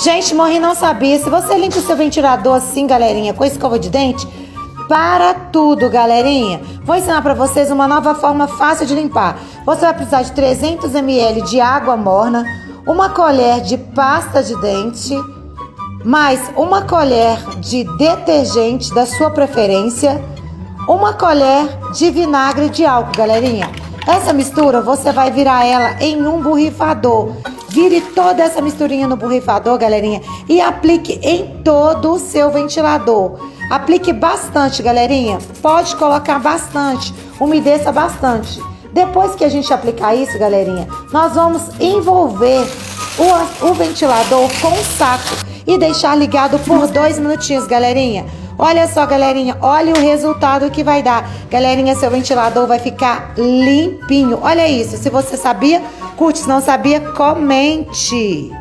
Gente, morri não sabia. Se você limpa o seu ventilador assim, galerinha, com escova de dente, para tudo, galerinha. Vou ensinar para vocês uma nova forma fácil de limpar. Você vai precisar de 300 ml de água morna, uma colher de pasta de dente, mais uma colher de detergente da sua preferência, uma colher de vinagre de álcool, galerinha. Essa mistura você vai virar ela em um borrifador. Vire toda essa misturinha no borrifador, galerinha, e aplique em todo o seu ventilador. Aplique bastante, galerinha. Pode colocar bastante, umedeça bastante. Depois que a gente aplicar isso, galerinha, nós vamos envolver o ventilador com um saco e deixar ligado por 2 minutinhos, galerinha. Olha só, galerinha, olha o resultado que vai dar. Galerinha, seu ventilador vai ficar limpinho. Olha isso, se você sabia, curte, se não sabia, comente.